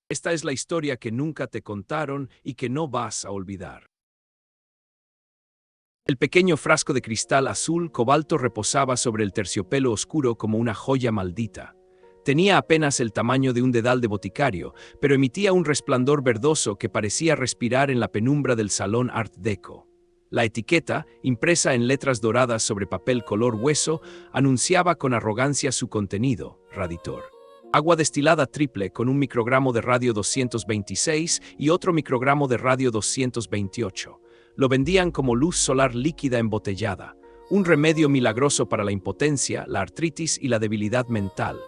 Esta es la historia que nunca te contaron y que no vas a olvidar. El pequeño frasco de cristal azul cobalto reposaba sobre el terciopelo oscuro como una joya maldita. Tenía apenas el tamaño de un dedal de boticario, pero emitía un resplandor verdoso que parecía respirar en la penumbra del salón Art Deco. La etiqueta, impresa en letras doradas sobre papel color hueso, anunciaba con arrogancia su contenido: Raditor. Agua destilada triple con un microgramo de radio 226 y otro microgramo de radio 228. Lo vendían como luz solar líquida embotellada, un remedio milagroso para la impotencia, la artritis y la debilidad mental.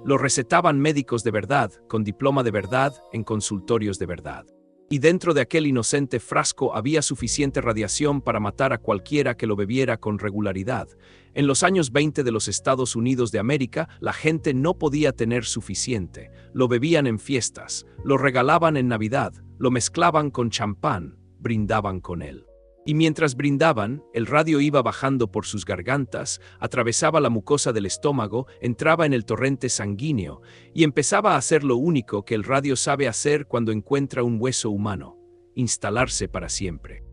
Lo recetaban médicos de verdad, con diploma de verdad, en consultorios de verdad. Y dentro de aquel inocente frasco había suficiente radiación para matar a cualquiera que lo bebiera con regularidad. En los años 20 de los Estados Unidos de América, la gente no podía tener suficiente. Lo bebían en fiestas, lo regalaban en Navidad, lo mezclaban con champán, brindaban con él. Y mientras brindaban, el radio iba bajando por sus gargantas, atravesaba la mucosa del estómago, entraba en el torrente sanguíneo y empezaba a hacer lo único que el radio sabe hacer cuando encuentra un hueso humano: instalarse para siempre.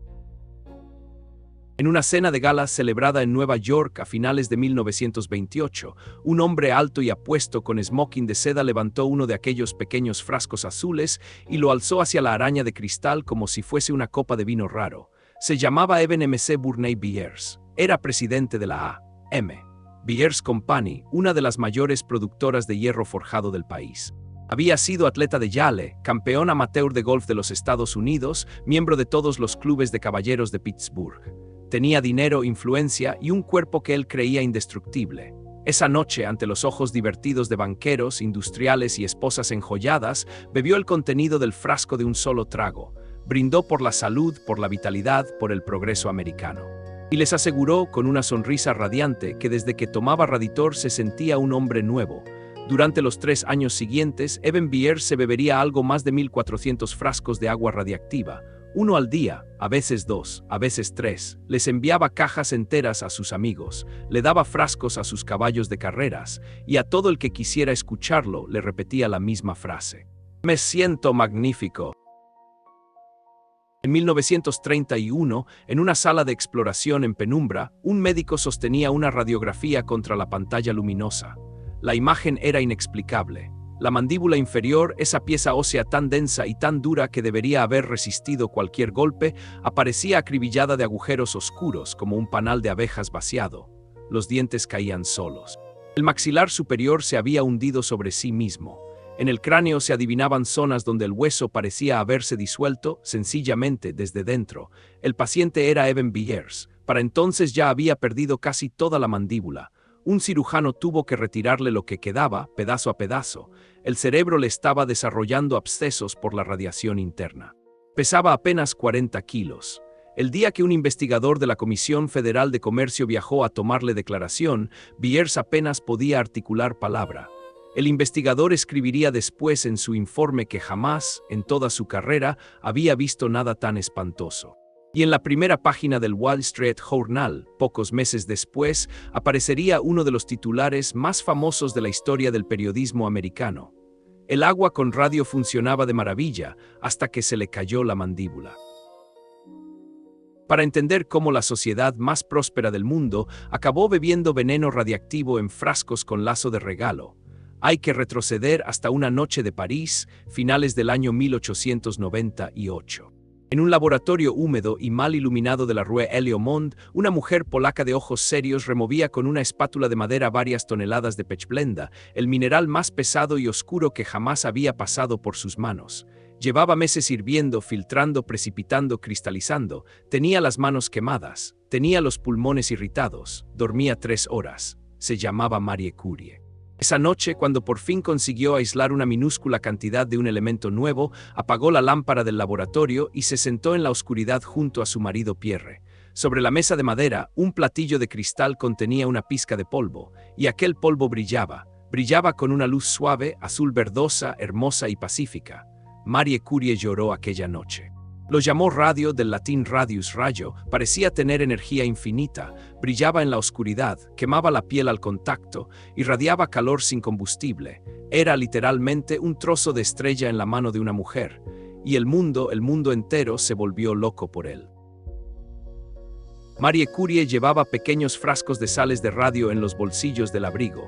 En una cena de gala celebrada en Nueva York a finales de 1928, un hombre alto y apuesto con smoking de seda levantó uno de aquellos pequeños frascos azules y lo alzó hacia la araña de cristal como si fuese una copa de vino raro. Se llamaba Eben M.C. Burney Beers. Era presidente de la A.M. Beers Company, una de las mayores productoras de hierro forjado del país. Había sido atleta de Yale, campeón amateur de golf de los Estados Unidos, miembro de todos los clubes de caballeros de Pittsburgh. Tenía dinero, influencia y un cuerpo que él creía indestructible. Esa noche, ante los ojos divertidos de banqueros, industriales y esposas enjolladas, bebió el contenido del frasco de un solo trago. Brindó por la salud, por la vitalidad, por el progreso americano. Y les aseguró con una sonrisa radiante que desde que tomaba Raditor se sentía un hombre nuevo. Durante los 3 años siguientes, Eben Beers se bebería algo más de 1.400 frascos de agua radiactiva. 1 al día, a veces 2, a veces 3. Les enviaba cajas enteras a sus amigos, le daba frascos a sus caballos de carreras, y a todo el que quisiera escucharlo le repetía la misma frase: «Me siento magnífico». En 1931, en una sala de exploración en penumbra, un médico sostenía una radiografía contra la pantalla luminosa. La imagen era inexplicable. La mandíbula inferior, esa pieza ósea tan densa y tan dura que debería haber resistido cualquier golpe, aparecía acribillada de agujeros oscuros como un panal de abejas vaciado. Los dientes caían solos. El maxilar superior se había hundido sobre sí mismo. En el cráneo se adivinaban zonas donde el hueso parecía haberse disuelto sencillamente desde dentro. El paciente era Eben Beers. Para entonces ya había perdido casi toda la mandíbula. Un cirujano tuvo que retirarle lo que quedaba, pedazo a pedazo. El cerebro le estaba desarrollando abscesos por la radiación interna. Pesaba apenas 40 kilos. El día que un investigador de la Comisión Federal de Comercio viajó a tomarle declaración, Beers apenas podía articular palabra. El investigador escribiría después en su informe que jamás, en toda su carrera, había visto nada tan espantoso. Y en la primera página del Wall Street Journal, pocos meses después, aparecería uno de los titulares más famosos de la historia del periodismo americano. El agua con radio funcionaba de maravilla hasta que se le cayó la mandíbula. Para entender cómo la sociedad más próspera del mundo acabó bebiendo veneno radiactivo en frascos con lazo de regalo, hay que retroceder hasta una noche de París, finales del año 1898. En un laboratorio húmedo y mal iluminado de la Rue Heliomond, una mujer polaca de ojos serios removía con una espátula de madera varias toneladas de pechblenda, el mineral más pesado y oscuro que jamás había pasado por sus manos. Llevaba meses hirviendo, filtrando, precipitando, cristalizando. Tenía las manos quemadas, tenía los pulmones irritados, dormía 3 horas. Se llamaba Marie Curie. Esa noche, cuando por fin consiguió aislar una minúscula cantidad de un elemento nuevo, apagó la lámpara del laboratorio y se sentó en la oscuridad junto a su marido Pierre. Sobre la mesa de madera, un platillo de cristal contenía una pizca de polvo, y aquel polvo brillaba con una luz suave, azul verdosa, hermosa y pacífica. Marie Curie lloró aquella noche. Lo llamó radio, del latín radius, rayo, parecía tener energía infinita, brillaba en la oscuridad, quemaba la piel al contacto, irradiaba calor sin combustible. Era literalmente un trozo de estrella en la mano de una mujer, y el mundo entero se volvió loco por él. Marie Curie llevaba pequeños frascos de sales de radio en los bolsillos del abrigo.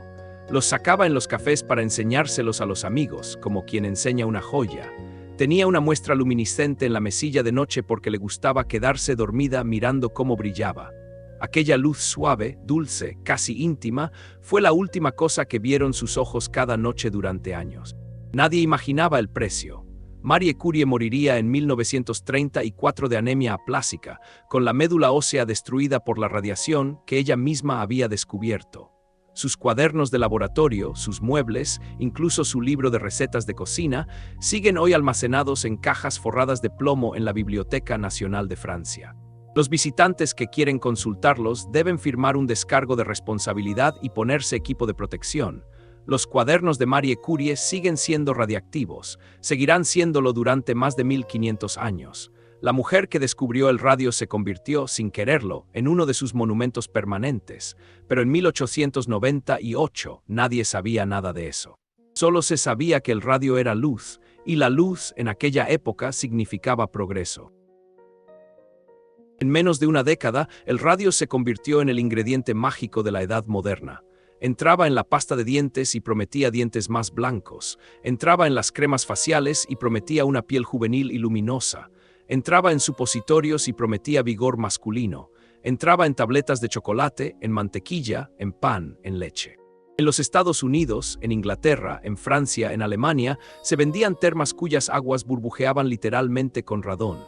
Los sacaba en los cafés para enseñárselos a los amigos, como quien enseña una joya. Tenía una muestra luminiscente en la mesilla de noche porque le gustaba quedarse dormida mirando cómo brillaba. Aquella luz suave, dulce, casi íntima, fue la última cosa que vieron sus ojos cada noche durante años. Nadie imaginaba el precio. Marie Curie moriría en 1934 de anemia aplásica, con la médula ósea destruida por la radiación que ella misma había descubierto. Sus cuadernos de laboratorio, sus muebles, incluso su libro de recetas de cocina, siguen hoy almacenados en cajas forradas de plomo en la Biblioteca Nacional de Francia. Los visitantes que quieren consultarlos deben firmar un descargo de responsabilidad y ponerse equipo de protección. Los cuadernos de Marie Curie siguen siendo radiactivos, seguirán siéndolo durante más de 1500 años. La mujer que descubrió el radio se convirtió, sin quererlo, en uno de sus monumentos permanentes, pero en 1898 nadie sabía nada de eso. Solo se sabía que el radio era luz, y la luz en aquella época significaba progreso. En menos de una década, el radio se convirtió en el ingrediente mágico de la edad moderna. Entraba en la pasta de dientes y prometía dientes más blancos. Entraba en las cremas faciales y prometía una piel juvenil y luminosa. Entraba en supositorios y prometía vigor masculino. Entraba en tabletas de chocolate, en mantequilla, en pan, en leche. En los Estados Unidos, en Inglaterra, en Francia, en Alemania, se vendían termas cuyas aguas burbujeaban literalmente con radón.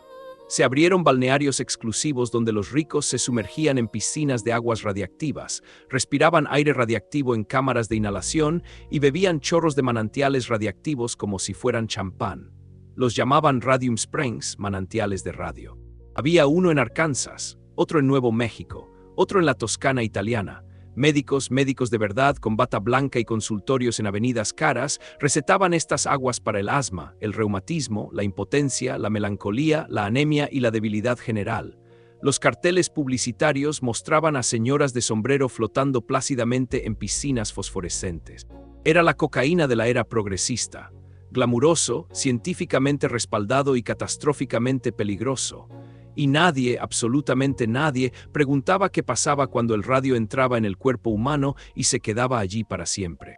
Se abrieron balnearios exclusivos donde los ricos se sumergían en piscinas de aguas radiactivas, respiraban aire radiactivo en cámaras de inhalación y bebían chorros de manantiales radiactivos como si fueran champán. Los llamaban Radium Springs, manantiales de radio. Había uno en Arkansas, otro en Nuevo México, otro en la Toscana italiana. Médicos de verdad con bata blanca y consultorios en avenidas caras recetaban estas aguas para el asma, el reumatismo, la impotencia, la melancolía, la anemia y la debilidad general. Los carteles publicitarios mostraban a señoras de sombrero flotando plácidamente en piscinas fosforescentes. Era la cocaína de la era progresista. Glamuroso, científicamente respaldado y catastróficamente peligroso. Y nadie, absolutamente nadie, preguntaba qué pasaba cuando el radio entraba en el cuerpo humano y se quedaba allí para siempre.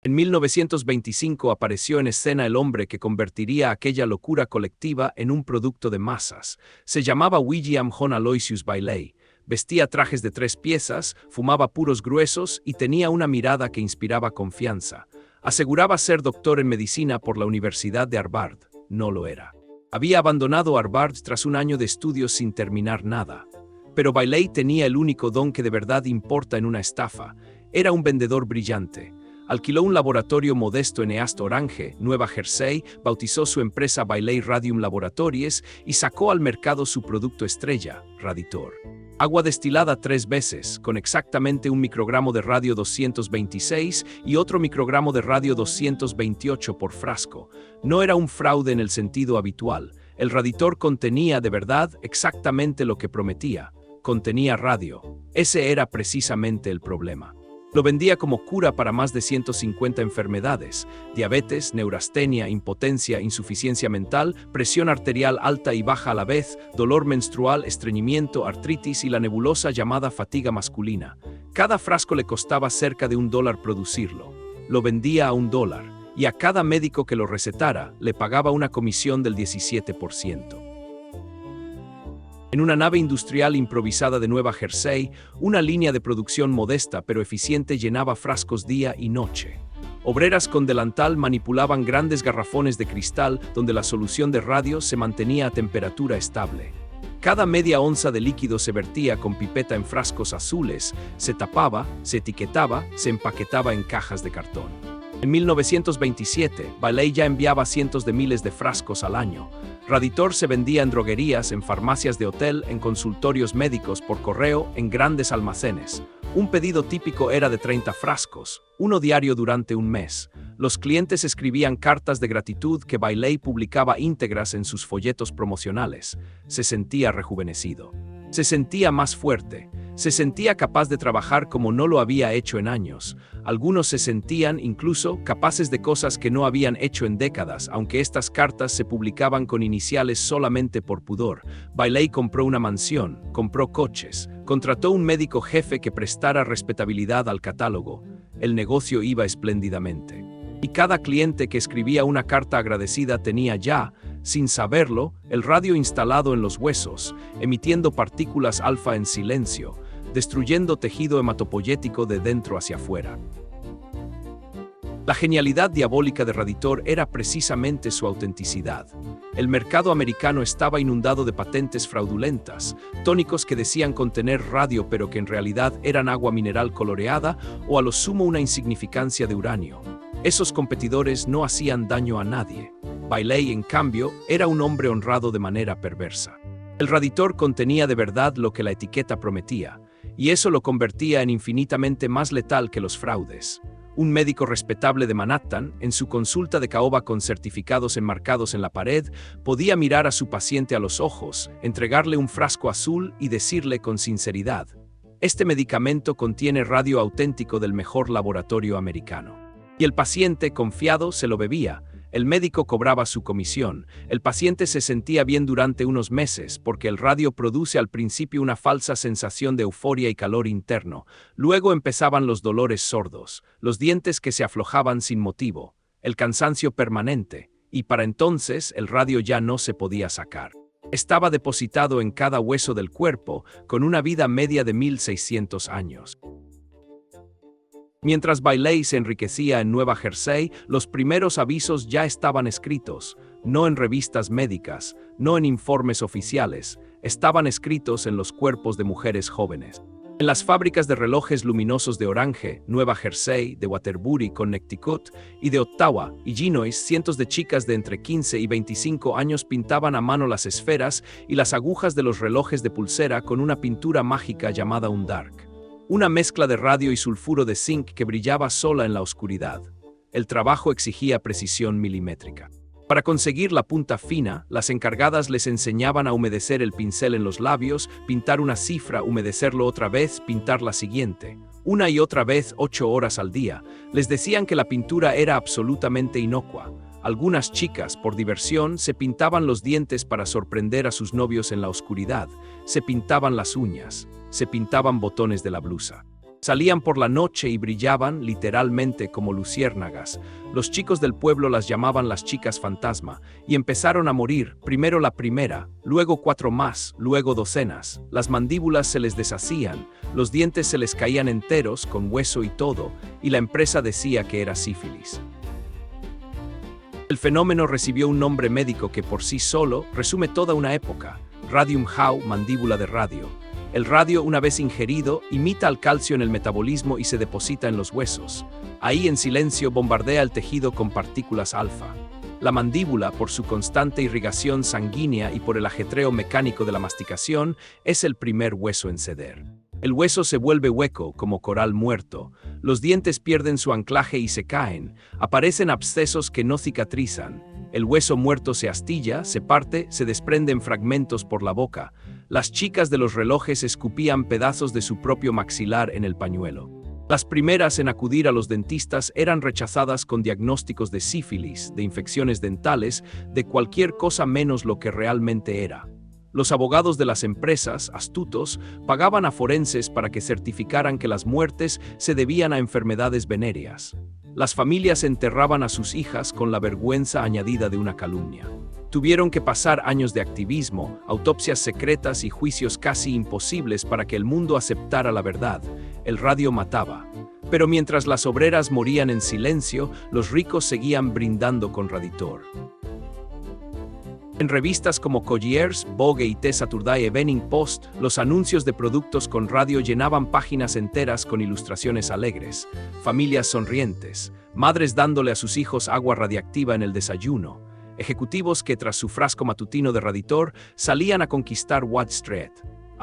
En 1925 apareció en escena el hombre que convertiría aquella locura colectiva en un producto de masas. Se llamaba William John Aloysius Bailey. Vestía trajes de 3 piezas, fumaba puros gruesos y tenía una mirada que inspiraba confianza. Aseguraba ser doctor en medicina por la Universidad de Harvard. No lo era. Había abandonado Harvard tras un año de estudios sin terminar nada. Pero Bailey tenía el único don que de verdad importa en una estafa. Era un vendedor brillante. Alquiló un laboratorio modesto en East Orange, Nueva Jersey, bautizó su empresa Bailey Radium Laboratories y sacó al mercado su producto estrella, Raditor. Agua destilada 3 veces, con exactamente 1 microgramo de radio 226 y otro microgramo de radio 228 por frasco. No era un fraude en el sentido habitual. El Raditor contenía, de verdad, exactamente lo que prometía. Contenía radio. Ese era precisamente el problema. Lo vendía como cura para más de 150 enfermedades: diabetes, neurastenia, impotencia, insuficiencia mental, presión arterial alta y baja a la vez, dolor menstrual, estreñimiento, artritis y la nebulosa llamada fatiga masculina. Cada frasco le costaba cerca de $1 producirlo. Lo vendía a $1 y a cada médico que lo recetara le pagaba una comisión del 17%. En una nave industrial improvisada de Nueva Jersey, una línea de producción modesta pero eficiente llenaba frascos día y noche. Obreras con delantal manipulaban grandes garrafones de cristal donde la solución de radio se mantenía a temperatura estable. Cada media onza de líquido se vertía con pipeta en frascos azules, se tapaba, se etiquetaba, se empaquetaba en cajas de cartón. En 1927, Bailey ya enviaba cientos de miles de frascos al año. Raditor se vendía en droguerías, en farmacias de hotel, en consultorios médicos, por correo, en grandes almacenes. Un pedido típico era de 30 frascos, uno diario durante un mes. Los clientes escribían cartas de gratitud que Bailey publicaba íntegras en sus folletos promocionales. Se sentía rejuvenecido. Se sentía más fuerte. Se sentía capaz de trabajar como no lo había hecho en años. Algunos se sentían, incluso, capaces de cosas que no habían hecho en décadas, aunque estas cartas se publicaban con iniciales solamente por pudor. Bailey compró una mansión, compró coches, contrató un médico jefe que prestara respetabilidad al catálogo. El negocio iba espléndidamente. Y cada cliente que escribía una carta agradecida tenía ya, sin saberlo, el radio instalado en los huesos, emitiendo partículas alfa en silencio, destruyendo tejido hematopoyético de dentro hacia afuera. La genialidad diabólica de Raditor era precisamente su autenticidad. El mercado americano estaba inundado de patentes fraudulentas, tónicos que decían contener radio pero que en realidad eran agua mineral coloreada o a lo sumo una insignificancia de uranio. Esos competidores no hacían daño a nadie. Bailey, en cambio, era un hombre honrado de manera perversa. El Raditor contenía de verdad lo que la etiqueta prometía, y eso lo convertía en infinitamente más letal que los fraudes. Un médico respetable de Manhattan, en su consulta de caoba con certificados enmarcados en la pared, podía mirar a su paciente a los ojos, entregarle un frasco azul y decirle con sinceridad: «Este medicamento contiene radio auténtico del mejor laboratorio americano». Y el paciente, confiado, se lo bebía. El médico cobraba su comisión. El paciente se sentía bien durante unos meses, porque el radio produce al principio una falsa sensación de euforia y calor interno. Luego empezaban los dolores sordos, los dientes que se aflojaban sin motivo, el cansancio permanente, y para entonces el radio ya no se podía sacar. Estaba depositado en cada hueso del cuerpo, con una vida media de 1600 años. Mientras Bailey se enriquecía en Nueva Jersey, los primeros avisos ya estaban escritos, no en revistas médicas, no en informes oficiales, estaban escritos en los cuerpos de mujeres jóvenes. En las fábricas de relojes luminosos de Orange, Nueva Jersey, de Waterbury, Connecticut, y de Ottawa, Illinois, cientos de chicas de entre 15 y 25 años pintaban a mano las esferas y las agujas de los relojes de pulsera con una pintura mágica llamada un dark. Una mezcla de radio y sulfuro de zinc que brillaba sola en la oscuridad. El trabajo exigía precisión milimétrica. Para conseguir la punta fina, las encargadas les enseñaban a humedecer el pincel en los labios, pintar una cifra, humedecerlo otra vez, pintar la siguiente. Una y otra vez, 8 horas al día. Les decían que la pintura era absolutamente inocua. Algunas chicas, por diversión, se pintaban los dientes para sorprender a sus novios en la oscuridad. Se pintaban las uñas. Se pintaban botones de la blusa. Salían por la noche y brillaban, literalmente, como luciérnagas. Los chicos del pueblo las llamaban las chicas fantasma, y empezaron a morir, primero la primera, luego 4 más, luego docenas. Las mandíbulas se les deshacían, los dientes se les caían enteros, con hueso y todo, y la empresa decía que era sífilis. El fenómeno recibió un nombre médico que por sí solo resume toda una época: Radium How, mandíbula de radio. El radio, una vez ingerido, imita al calcio en el metabolismo y se deposita en los huesos. Ahí, en silencio, bombardea el tejido con partículas alfa. La mandíbula, por su constante irrigación sanguínea y por el ajetreo mecánico de la masticación, es el primer hueso en ceder. El hueso se vuelve hueco, como coral muerto. Los dientes pierden su anclaje y se caen. Aparecen abscesos que no cicatrizan. El hueso muerto se astilla, se parte, se desprende en fragmentos por la boca. Las chicas de los relojes escupían pedazos de su propio maxilar en el pañuelo. Las primeras en acudir a los dentistas eran rechazadas con diagnósticos de sífilis, de infecciones dentales, de cualquier cosa menos lo que realmente era. Los abogados de las empresas, astutos, pagaban a forenses para que certificaran que las muertes se debían a enfermedades venéreas. Las familias enterraban a sus hijas con la vergüenza añadida de una calumnia. Tuvieron que pasar años de activismo, autopsias secretas y juicios casi imposibles para que el mundo aceptara la verdad. El radio mataba. Pero mientras las obreras morían en silencio, los ricos seguían brindando con Raditor. En revistas como Collier's, Vogue y The Saturday Evening Post, los anuncios de productos con radio llenaban páginas enteras con ilustraciones alegres, familias sonrientes, madres dándole a sus hijos agua radiactiva en el desayuno, ejecutivos que tras su frasco matutino de Raditor salían a conquistar Wall Street.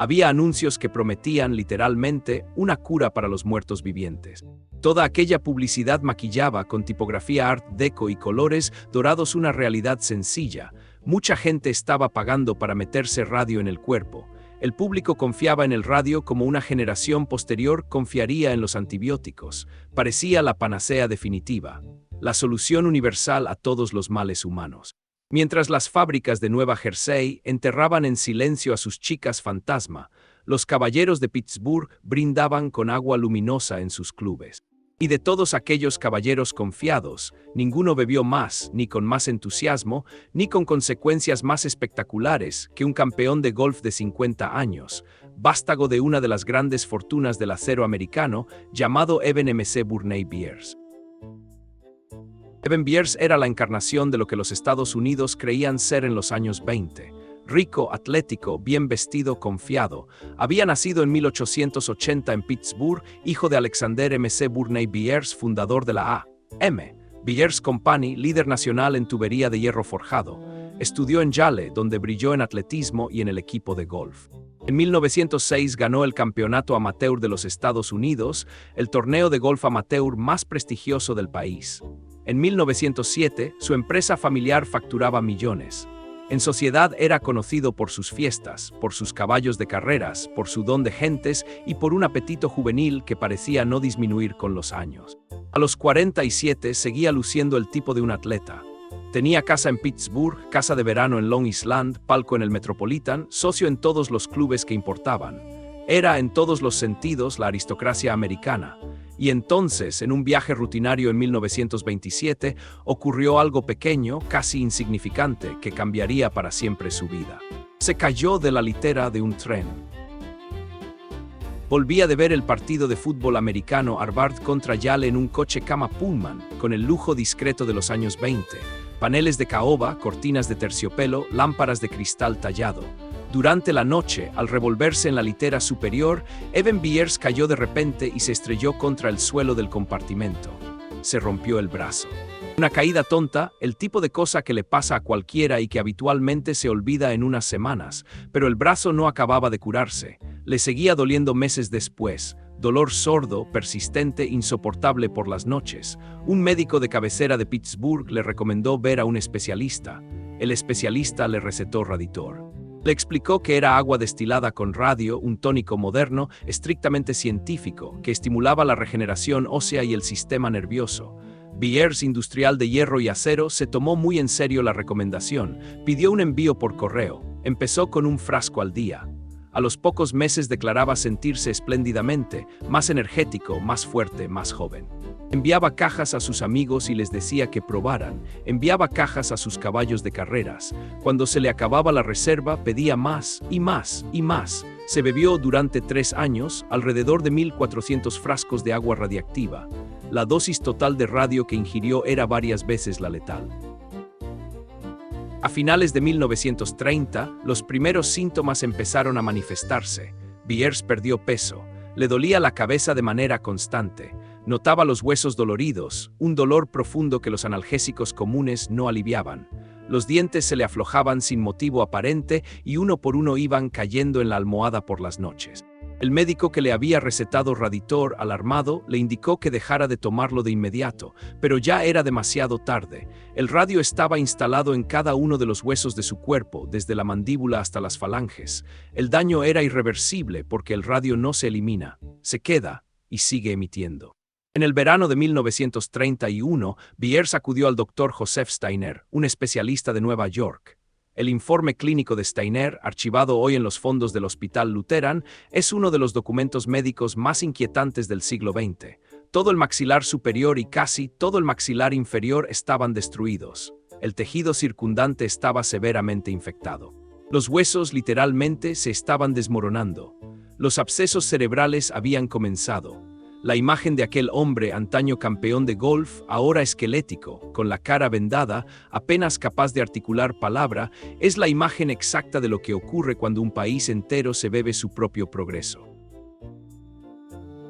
Había anuncios que prometían, literalmente, una cura para los muertos vivientes. Toda aquella publicidad maquillaba con tipografía Art Deco y colores dorados una realidad sencilla. Mucha gente estaba pagando para meterse radio en el cuerpo. El público confiaba en el radio como una generación posterior confiaría en los antibióticos. Parecía la panacea definitiva, la solución universal a todos los males humanos. Mientras las fábricas de Nueva Jersey enterraban en silencio a sus chicas fantasma, los caballeros de Pittsburgh brindaban con agua luminosa en sus clubes. Y de todos aquellos caballeros confiados, ninguno bebió más, ni con más entusiasmo, ni con consecuencias más espectaculares que un campeón de golf de 50 años, vástago de una de las grandes fortunas del acero americano, llamado Eben M.C. Burney Beers. Eben Beers era la encarnación de lo que los Estados Unidos creían ser en los años 20. Rico, atlético, bien vestido, confiado. Había nacido en 1880 en Pittsburgh, hijo de Alexander M.C. Burney Beers, fundador de la A.M. Beers Company, líder nacional en tubería de hierro forjado. Estudió en Yale, donde brilló en atletismo y en el equipo de golf. En 1906 ganó el Campeonato Amateur de los Estados Unidos, el torneo de golf amateur más prestigioso del país. En 1907, su empresa familiar facturaba millones. En sociedad era conocido por sus fiestas, por sus caballos de carreras, por su don de gentes y por un apetito juvenil que parecía no disminuir con los años. A los 47 seguía luciendo el tipo de un atleta. Tenía casa en Pittsburgh, casa de verano en Long Island, palco en el Metropolitan, socio en todos los clubes que importaban. Era en todos los sentidos la aristocracia americana. Y entonces, en un viaje rutinario en 1927, ocurrió algo pequeño, casi insignificante, que cambiaría para siempre su vida. Se cayó de la litera de un tren. Volvía de ver el partido de fútbol americano Harvard contra Yale en un coche cama Pullman, con el lujo discreto de los años 20. Paneles de caoba, cortinas de terciopelo, lámparas de cristal tallado. Durante la noche, al revolverse en la litera superior, Eben Beers cayó de repente y se estrelló contra el suelo del compartimento. Se rompió el brazo. Una caída tonta, el tipo de cosa que le pasa a cualquiera y que habitualmente se olvida en unas semanas, pero el brazo no acababa de curarse. Le seguía doliendo meses después. Dolor sordo, persistente, insoportable por las noches. Un médico de cabecera de Pittsburgh le recomendó ver a un especialista. El especialista le recetó Raditor. Le explicó que era agua destilada con radio, un tónico moderno, estrictamente científico, que estimulaba la regeneración ósea y el sistema nervioso. Beers, industrial de hierro y acero, se tomó muy en serio la recomendación, pidió un envío por correo, empezó con un frasco al día. A los pocos meses declaraba sentirse espléndidamente, más energético, más fuerte, más joven. Enviaba cajas a sus amigos y les decía que probaran. Enviaba cajas a sus caballos de carreras. Cuando se le acababa la reserva, pedía más y más y más. Se bebió durante 3 años alrededor de 1.400 frascos de agua radiactiva. La dosis total de radio que ingirió era varias veces la letal. A finales de 1930, los primeros síntomas empezaron a manifestarse. Beers perdió peso. Le dolía la cabeza de manera constante. Notaba los huesos doloridos, un dolor profundo que los analgésicos comunes no aliviaban. Los dientes se le aflojaban sin motivo aparente y uno por uno iban cayendo en la almohada por las noches. El médico que le había recetado Raditor, alarmado, le indicó que dejara de tomarlo de inmediato, pero ya era demasiado tarde. El radio estaba instalado en cada uno de los huesos de su cuerpo, desde la mandíbula hasta las falanges. El daño era irreversible porque el radio no se elimina, se queda y sigue emitiendo. En el verano de 1931, Beers acudió al Dr. Joseph Steiner, un especialista de Nueva York. El informe clínico de Steiner, archivado hoy en los fondos del Hospital Lutheran, es uno de los documentos médicos más inquietantes del siglo XX. Todo el maxilar superior y casi todo el maxilar inferior estaban destruidos. El tejido circundante estaba severamente infectado. Los huesos literalmente se estaban desmoronando. Los abscesos cerebrales habían comenzado. La imagen de aquel hombre, antaño campeón de golf, ahora esquelético, con la cara vendada, apenas capaz de articular palabra, es la imagen exacta de lo que ocurre cuando un país entero se bebe su propio progreso.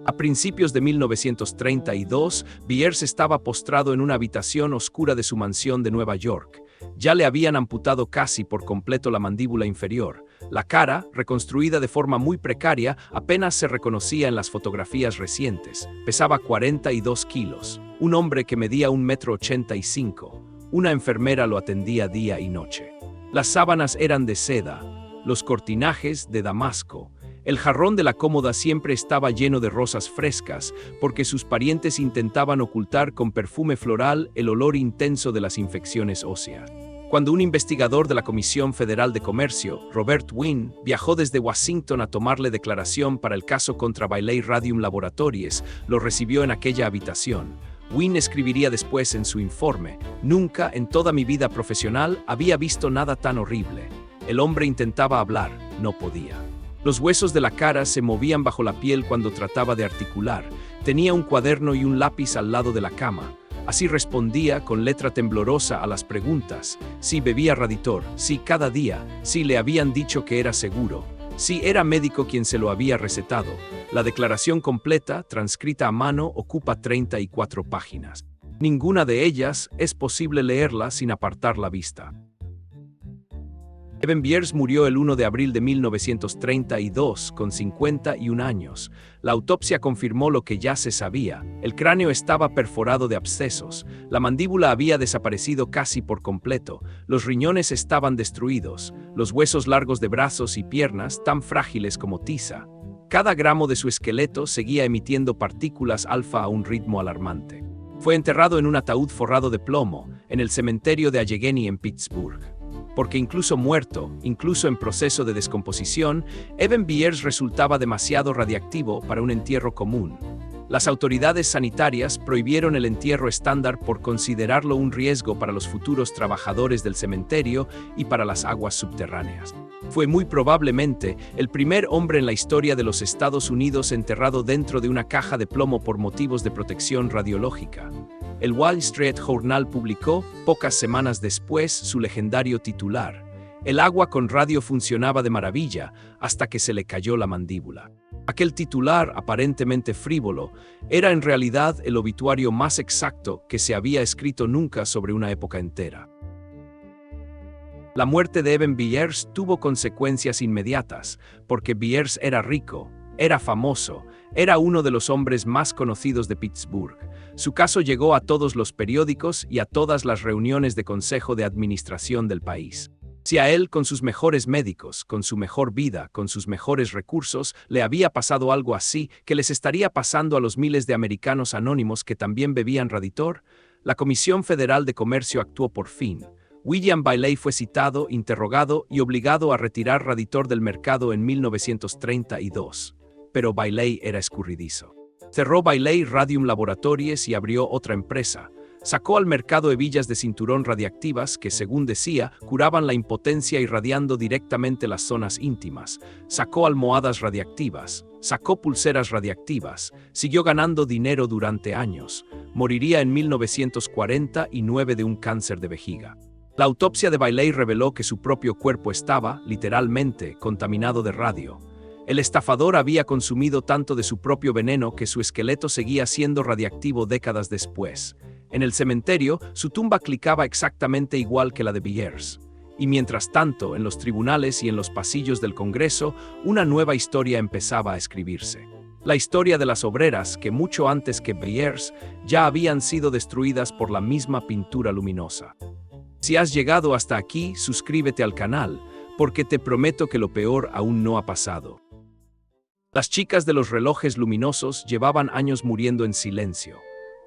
A principios de 1932, Beers estaba postrado en una habitación oscura de su mansión de Nueva York. Ya le habían amputado casi por completo la mandíbula inferior. La cara, reconstruida de forma muy precaria, apenas se reconocía en las fotografías recientes. Pesaba 42 kilos. Un hombre que medía 1,85 m. Una enfermera lo atendía día y noche. Las sábanas eran de seda, los cortinajes de damasco. El jarrón de la cómoda siempre estaba lleno de rosas frescas, porque sus parientes intentaban ocultar con perfume floral el olor intenso de las infecciones óseas. Cuando un investigador de la Comisión Federal de Comercio, Robert Wynn, viajó desde Washington a tomarle declaración para el caso contra Bailey Radium Laboratories, lo recibió en aquella habitación. Wynn escribiría después en su informe: «Nunca en toda mi vida profesional había visto nada tan horrible. El hombre intentaba hablar, no podía. Los huesos de la cara se movían bajo la piel cuando trataba de articular. Tenía un cuaderno y un lápiz al lado de la cama. Así respondía con letra temblorosa a las preguntas. Si bebía Raditor, si cada día, si le habían dicho que era seguro, si era médico quien se lo había recetado». La declaración completa, transcrita a mano, ocupa 34 páginas. Ninguna de ellas es posible leerla sin apartar la vista. Eben Byers murió el 1 de abril de 1932, con 51 años. La autopsia confirmó lo que ya se sabía. El cráneo estaba perforado de abscesos. La mandíbula había desaparecido casi por completo. Los riñones estaban destruidos. Los huesos largos de brazos y piernas, tan frágiles como tiza. Cada gramo de su esqueleto seguía emitiendo partículas alfa a un ritmo alarmante. Fue enterrado en un ataúd forrado de plomo, en el cementerio de Allegheny en Pittsburgh. Porque incluso muerto, incluso en proceso de descomposición, Eben Byers resultaba demasiado radiactivo para un entierro común. Las autoridades sanitarias prohibieron el entierro estándar por considerarlo un riesgo para los futuros trabajadores del cementerio y para las aguas subterráneas. Fue muy probablemente el primer hombre en la historia de los Estados Unidos enterrado dentro de una caja de plomo por motivos de protección radiológica. El Wall Street Journal publicó, pocas semanas después, su legendario titular: «El agua con radio funcionaba de maravilla hasta que se le cayó la mandíbula». Aquel titular, aparentemente frívolo, era en realidad el obituario más exacto que se había escrito nunca sobre una época entera. La muerte de Eben Byers tuvo consecuencias inmediatas, porque Byers era rico, era famoso, era uno de los hombres más conocidos de Pittsburgh. Su caso llegó a todos los periódicos y a todas las reuniones de consejo de administración del país. Si a él, con sus mejores médicos, con su mejor vida, con sus mejores recursos, le había pasado algo así, ¿qué les estaría pasando a los miles de americanos anónimos que también bebían Raditor? La Comisión Federal de Comercio actuó por fin. William Bailey fue citado, interrogado y obligado a retirar Raditor del mercado en 1932. Pero Bailey era escurridizo. Cerró Bailey Radium Laboratories y abrió otra empresa. Sacó al mercado hebillas de cinturón radiactivas que, según decía, curaban la impotencia irradiando directamente las zonas íntimas. Sacó almohadas radiactivas. Sacó pulseras radiactivas. Siguió ganando dinero durante años. Moriría en 1949 de un cáncer de vejiga. La autopsia de Bailey reveló que su propio cuerpo estaba, literalmente, contaminado de radio. El estafador había consumido tanto de su propio veneno que su esqueleto seguía siendo radiactivo décadas después. En el cementerio, su tumba clicaba exactamente igual que la de Byers. Y mientras tanto, en los tribunales y en los pasillos del Congreso, una nueva historia empezaba a escribirse. La historia de las obreras que mucho antes que Byers ya habían sido destruidas por la misma pintura luminosa. Si has llegado hasta aquí, suscríbete al canal, porque te prometo que lo peor aún no ha pasado. Las chicas de los relojes luminosos llevaban años muriendo en silencio.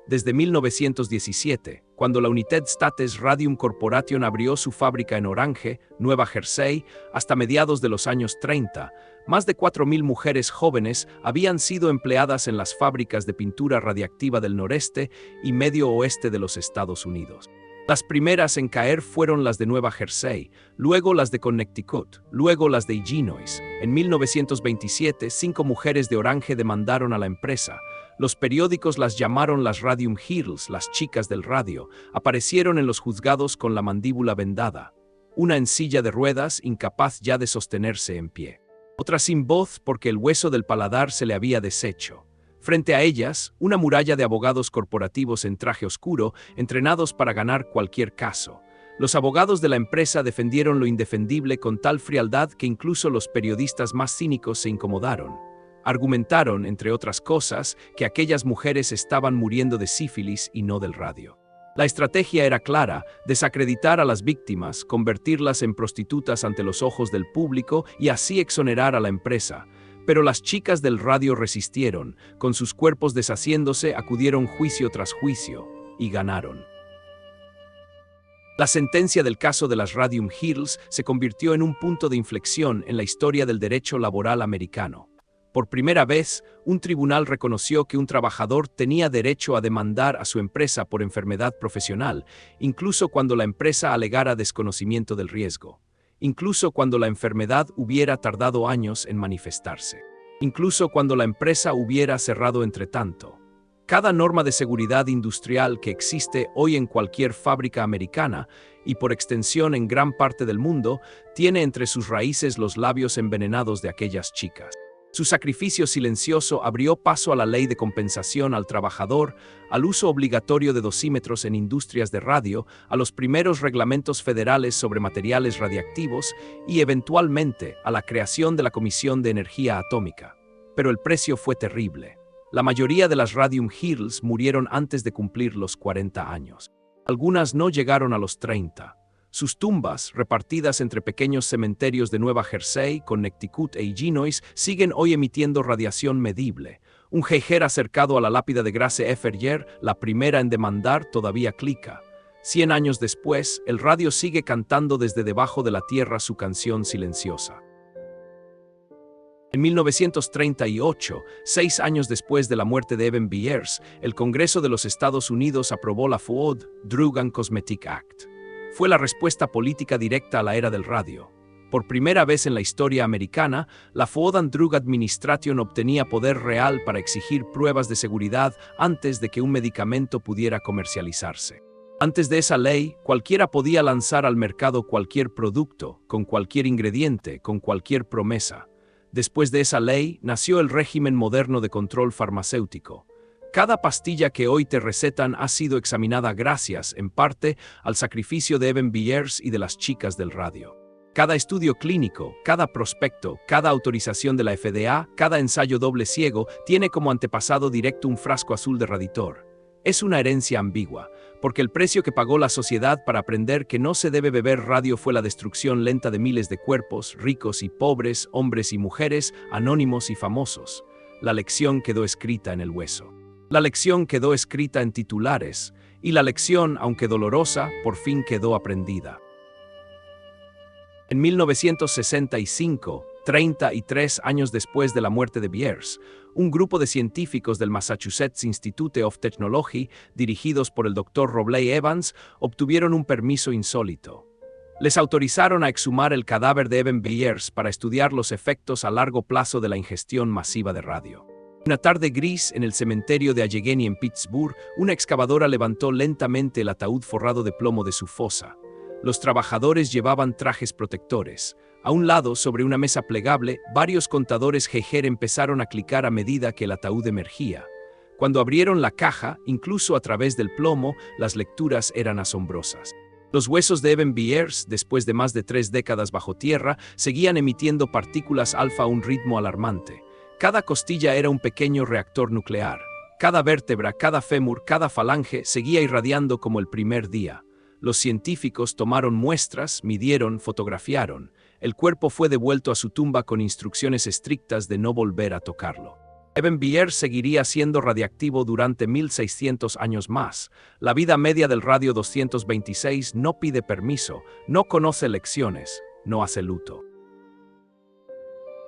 Desde 1917, cuando la United States Radium Corporation abrió su fábrica en Orange, Nueva Jersey, hasta mediados de los años 30, más de 4.000 mujeres jóvenes habían sido empleadas en las fábricas de pintura radiactiva del noreste y medio oeste de los Estados Unidos. Las primeras en caer fueron las de Nueva Jersey, luego las de Connecticut, luego las de Illinois. En 1927, 5 mujeres de Orange demandaron a la empresa. Los periódicos las llamaron las Radium Girls, las chicas del radio. Aparecieron en los juzgados con la mandíbula vendada. Una en silla de ruedas, incapaz ya de sostenerse en pie. Otra sin voz porque el hueso del paladar se le había deshecho. Frente a ellas, una muralla de abogados corporativos en traje oscuro, entrenados para ganar cualquier caso. Los abogados de la empresa defendieron lo indefendible con tal frialdad que incluso los periodistas más cínicos se incomodaron. Argumentaron, entre otras cosas, que aquellas mujeres estaban muriendo de sífilis y no del radio. La estrategia era clara: desacreditar a las víctimas, convertirlas en prostitutas ante los ojos del público y así exonerar a la empresa. Pero las chicas del radio resistieron, con sus cuerpos deshaciéndose, acudieron juicio tras juicio, y ganaron. La sentencia del caso de las Radium Hills se convirtió en un punto de inflexión en la historia del derecho laboral americano. Por primera vez, un tribunal reconoció que un trabajador tenía derecho a demandar a su empresa por enfermedad profesional, incluso cuando la empresa alegara desconocimiento del riesgo, incluso cuando la enfermedad hubiera tardado años en manifestarse, incluso cuando la empresa hubiera cerrado entretanto. Cada norma de seguridad industrial que existe hoy en cualquier fábrica americana, y por extensión en gran parte del mundo, tiene entre sus raíces los labios envenenados de aquellas chicas. Su sacrificio silencioso abrió paso a la ley de compensación al trabajador, al uso obligatorio de dosímetros en industrias de radio, a los primeros reglamentos federales sobre materiales radiactivos y, eventualmente, a la creación de la Comisión de Energía Atómica. Pero el precio fue terrible. La mayoría de las Radium Hills murieron antes de cumplir los 40 años. Algunas no llegaron a los 30. Sus tumbas, repartidas entre pequeños cementerios de Nueva Jersey, Connecticut e Illinois, siguen hoy emitiendo radiación medible. Un heiger acercado a la lápida de Grace E. Ferrier, la primera en demandar, todavía clica. 100 años después, el radio sigue cantando desde debajo de la tierra su canción silenciosa. En 1938, 6 años después de la muerte de Eben Byers, el Congreso de los Estados Unidos aprobó la Food, Drug and Cosmetic Act. Fue la respuesta política directa a la era del radio. Por primera vez en la historia americana, la Food and Drug Administration obtenía poder real para exigir pruebas de seguridad antes de que un medicamento pudiera comercializarse. Antes de esa ley, cualquiera podía lanzar al mercado cualquier producto, con cualquier ingrediente, con cualquier promesa. Después de esa ley, nació el régimen moderno de control farmacéutico. Cada pastilla que hoy te recetan ha sido examinada gracias, en parte, al sacrificio de Eben Byers y de las chicas del radio. Cada estudio clínico, cada prospecto, cada autorización de la FDA, cada ensayo doble ciego, tiene como antepasado directo un frasco azul de Raditor. Es una herencia ambigua, porque el precio que pagó la sociedad para aprender que no se debe beber radio fue la destrucción lenta de miles de cuerpos, ricos y pobres, hombres y mujeres, anónimos y famosos. La lección quedó escrita en el hueso. La lección quedó escrita en titulares, y la lección, aunque dolorosa, por fin quedó aprendida. En 1965, 33 años después de la muerte de Byers, un grupo de científicos del Massachusetts Institute of Technology, dirigidos por el Dr. Robley Evans, obtuvieron un permiso insólito. Les autorizaron a exhumar el cadáver de Eben Byers para estudiar los efectos a largo plazo de la ingestión masiva de radio. Una tarde gris en el cementerio de Allegheny en Pittsburgh, una excavadora levantó lentamente el ataúd forrado de plomo de su fosa. Los trabajadores llevaban trajes protectores. A un lado, sobre una mesa plegable, varios contadores Geiger empezaron a clicar a medida que el ataúd emergía. Cuando abrieron la caja, incluso a través del plomo, las lecturas eran asombrosas. Los huesos de Eben Byers, después de más de 3 décadas bajo tierra, seguían emitiendo partículas alfa a un ritmo alarmante. Cada costilla era un pequeño reactor nuclear. Cada vértebra, cada fémur, cada falange seguía irradiando como el primer día. Los científicos tomaron muestras, midieron, fotografiaron. El cuerpo fue devuelto a su tumba con instrucciones estrictas de no volver a tocarlo. Eben Byers seguiría siendo radiactivo durante 1600 años más. La vida media del radio 226 no pide permiso, no conoce lecciones, no hace luto.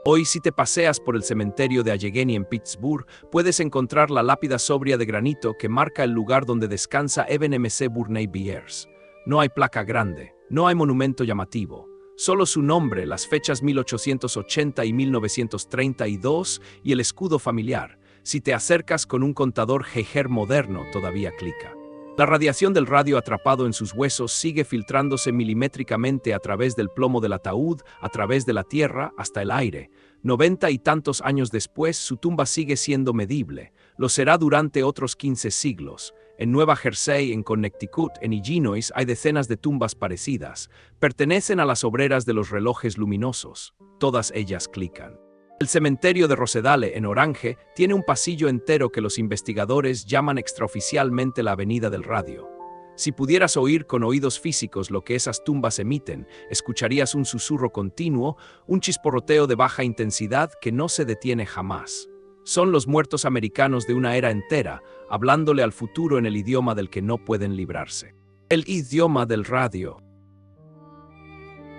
Hoy, si te paseas por el cementerio de Allegheny en Pittsburgh, puedes encontrar la lápida sobria de granito que marca el lugar donde descansa Eben M.C. Burney Byers. No hay placa grande, no hay monumento llamativo. Solo su nombre, las fechas 1880 y 1932 y el escudo familiar. Si te acercas con un contador Geiger moderno, todavía clica. La radiación del radio atrapado en sus huesos sigue filtrándose milimétricamente a través del plomo del ataúd, a través de la tierra, hasta el aire. 90 y tantos años después, su tumba sigue siendo medible. Lo será durante otros 15 siglos. En Nueva Jersey, en Connecticut, en Illinois hay decenas de tumbas parecidas. Pertenecen a las obreras de los relojes luminosos. Todas ellas clican. El cementerio de Rosedale, en Orange, tiene un pasillo entero que los investigadores llaman extraoficialmente la Avenida del Radio. Si pudieras oír con oídos físicos lo que esas tumbas emiten, escucharías un susurro continuo, un chisporroteo de baja intensidad que no se detiene jamás. Son los muertos americanos de una era entera, hablándole al futuro en el idioma del que no pueden librarse. El idioma del radio.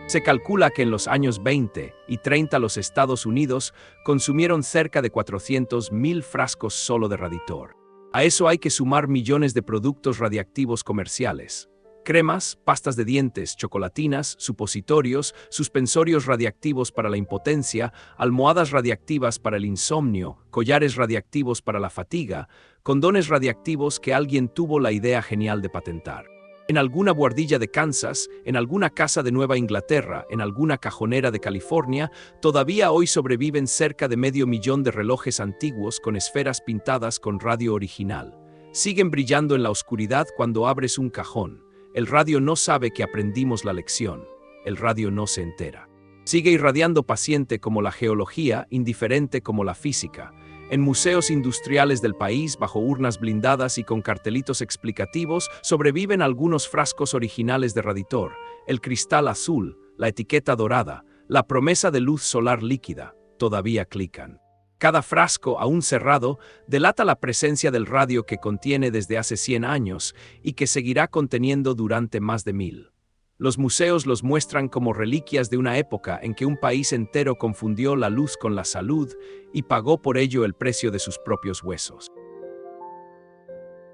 Se calcula que en los años 20 y 30 los Estados Unidos consumieron cerca de 400.000 frascos solo de Raditor. A eso hay que sumar millones de productos radiactivos comerciales. Cremas, pastas de dientes, chocolatinas, supositorios, suspensorios radiactivos para la impotencia, almohadas radiactivas para el insomnio, collares radiactivos para la fatiga, condones radiactivos que alguien tuvo la idea genial de patentar. En alguna buhardilla de Kansas, en alguna casa de Nueva Inglaterra, en alguna cajonera de California, todavía hoy sobreviven cerca de 500.000 de relojes antiguos con esferas pintadas con radio original. Siguen brillando en la oscuridad cuando abres un cajón. El radio no sabe que aprendimos la lección. El radio no se entera. Sigue irradiando paciente como la geología, indiferente como la física. En museos industriales del país, bajo urnas blindadas y con cartelitos explicativos, sobreviven algunos frascos originales de Raditor, el cristal azul, la etiqueta dorada, la promesa de luz solar líquida, todavía clican. Cada frasco, aún cerrado, delata la presencia del radio que contiene desde hace 100 años y que seguirá conteniendo durante más de 1000. Los museos los muestran como reliquias de una época en que un país entero confundió la luz con la salud y pagó por ello el precio de sus propios huesos.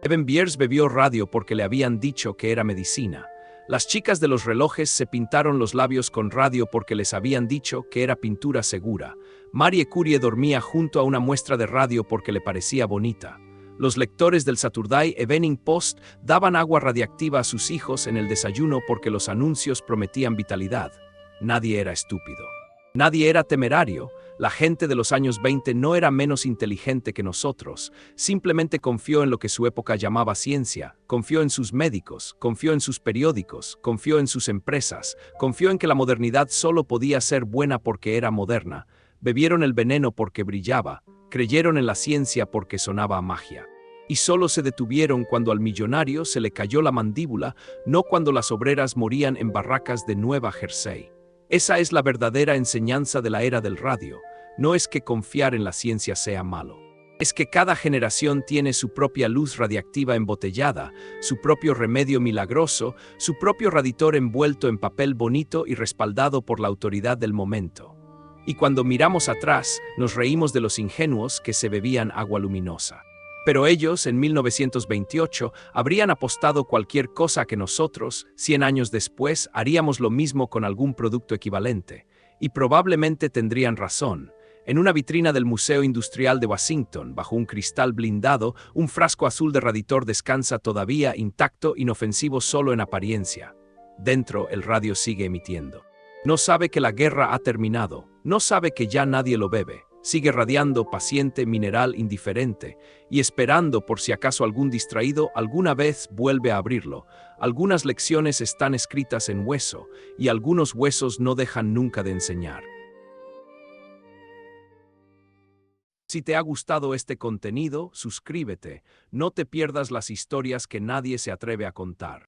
Evan Beers bebió radio porque le habían dicho que era medicina. Las chicas de los relojes se pintaron los labios con radio porque les habían dicho que era pintura segura. Marie Curie dormía junto a una muestra de radio porque le parecía bonita. Los lectores del Saturday Evening Post daban agua radiactiva a sus hijos en el desayuno porque los anuncios prometían vitalidad. Nadie era estúpido. Nadie era temerario. La gente de los años 20 no era menos inteligente que nosotros. Simplemente confió en lo que su época llamaba ciencia, confió en sus médicos, confió en sus periódicos, confió en sus empresas, confió en que la modernidad solo podía ser buena porque era moderna. Bebieron el veneno porque brillaba. Creyeron en la ciencia porque sonaba a magia. Y solo se detuvieron cuando al millonario se le cayó la mandíbula, no cuando las obreras morían en barracas de Nueva Jersey. Esa es la verdadera enseñanza de la era del radio. No es que confiar en la ciencia sea malo. Es que cada generación tiene su propia luz radiactiva embotellada, su propio remedio milagroso, su propio Raditor envuelto en papel bonito y respaldado por la autoridad del momento. Y cuando miramos atrás, nos reímos de los ingenuos que se bebían agua luminosa. Pero ellos, en 1928, habrían apostado cualquier cosa que nosotros, 100 años después, haríamos lo mismo con algún producto equivalente. Y probablemente tendrían razón. En una vitrina del Museo Industrial de Washington, bajo un cristal blindado, un frasco azul de Raditor descansa todavía intacto, inofensivo solo en apariencia. Dentro, el radio sigue emitiendo. No sabe que la guerra ha terminado, no sabe que ya nadie lo bebe, sigue radiando paciente, mineral, indiferente, y esperando por si acaso algún distraído alguna vez vuelve a abrirlo. Algunas lecciones están escritas en hueso, y algunos huesos no dejan nunca de enseñar. Si te ha gustado este contenido, suscríbete, no te pierdas las historias que nadie se atreve a contar.